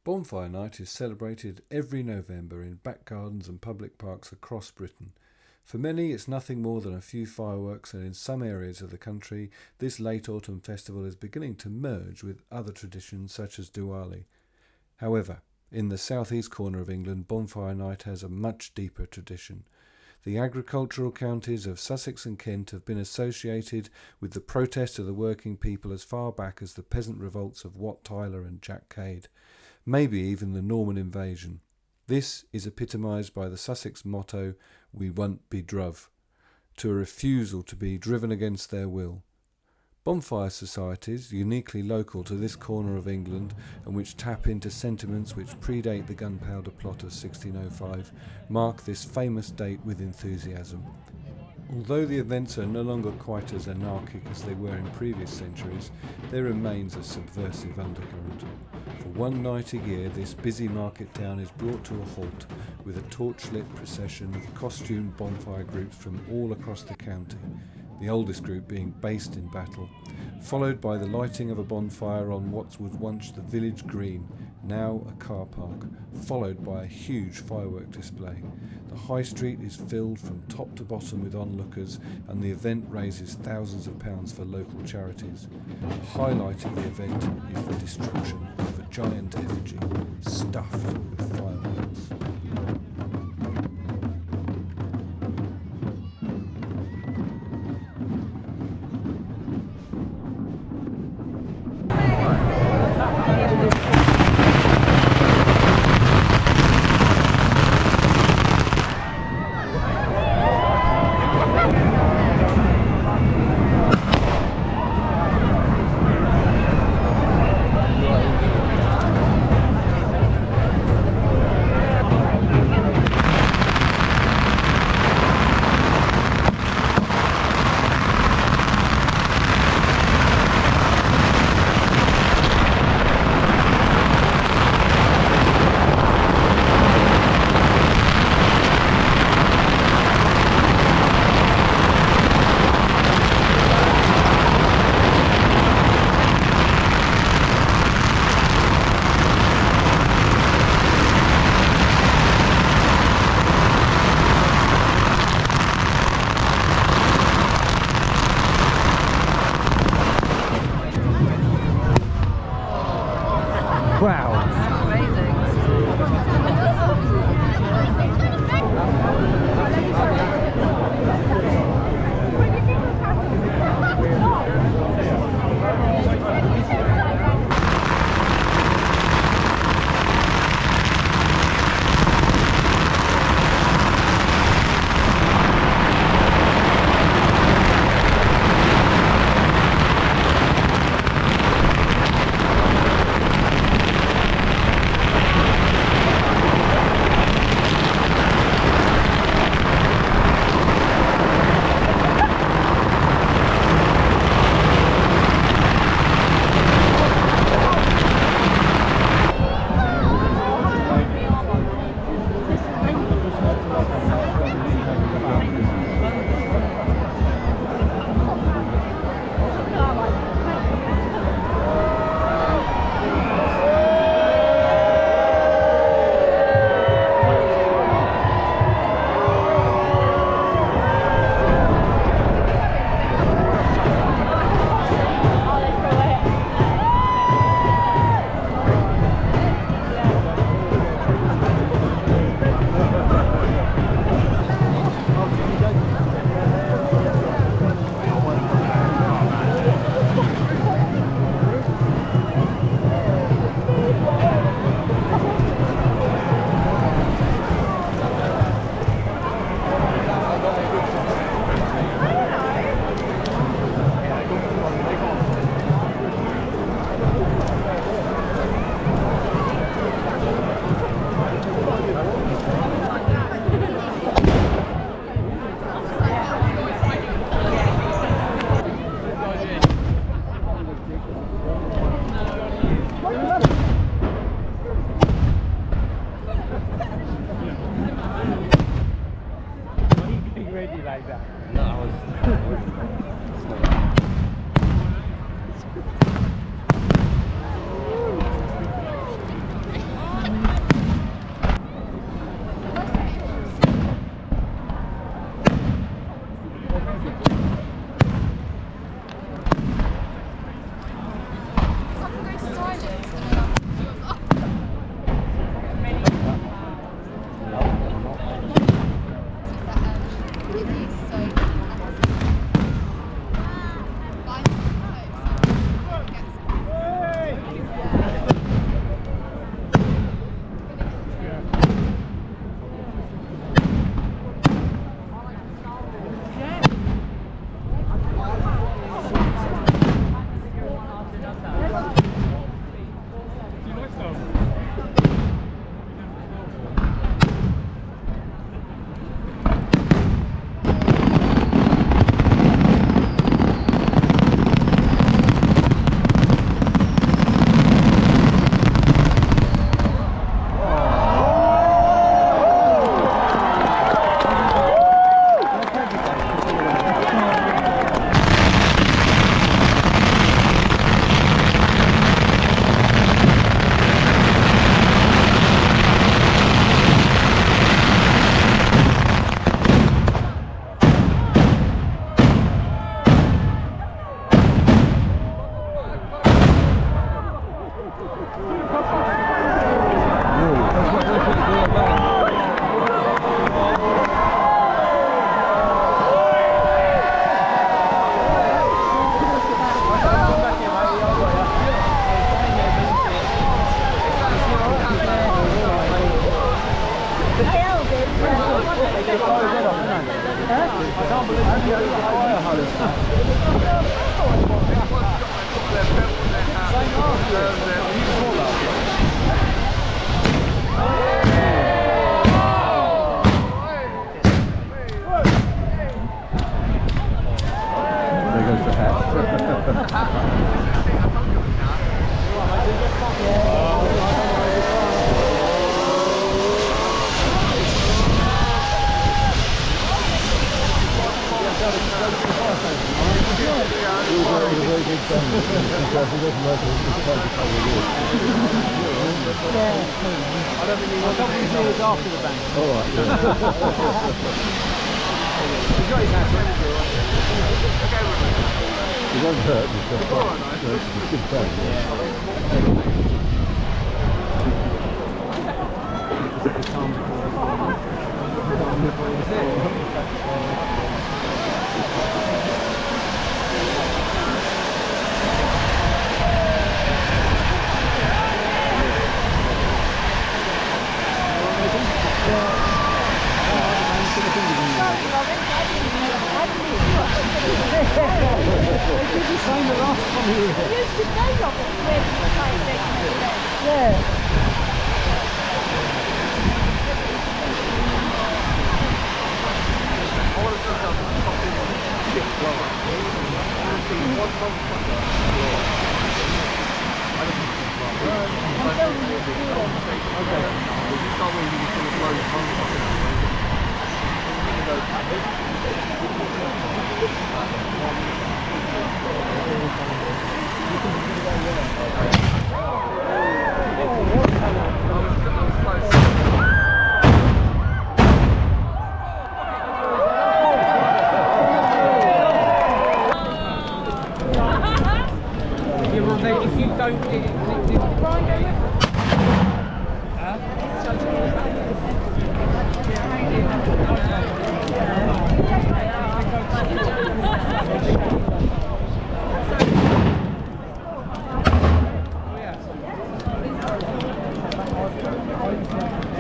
Bonfire Night is celebrated every November in back gardens and public parks across Britain. For many, it's nothing more than a few fireworks, and in some areas of the country, this late autumn festival is beginning to merge with other traditions such as Diwali. However, in the southeast corner of England, Bonfire Night has a much deeper tradition. The agricultural counties of Sussex and Kent have been associated with the protest of the working people as far back as the peasant revolts of Wat Tyler and Jack Cade, maybe even the Norman invasion. This is epitomised by the Sussex motto, "We won't be druv," to a refusal to be driven against their will. Bonfire societies, uniquely local to this corner of England and which tap into sentiments which predate the gunpowder plot of 1605, mark this famous date with enthusiasm. Although the events are no longer quite as anarchic as they were in previous centuries, there remains a subversive undercurrent. For one night a year, this busy market town is brought to a halt with a torch-lit procession of costumed bonfire groups from all across the county, the oldest group being based in Battel, followed by the lighting of a bonfire on what was once the village green, now a car park, followed by a huge firework display. The high street is filled from top to bottom with onlookers, and the event raises thousands of pounds for local charities. The highlight of the event is the destruction of a giant effigy stuffed with fireworks. Wow.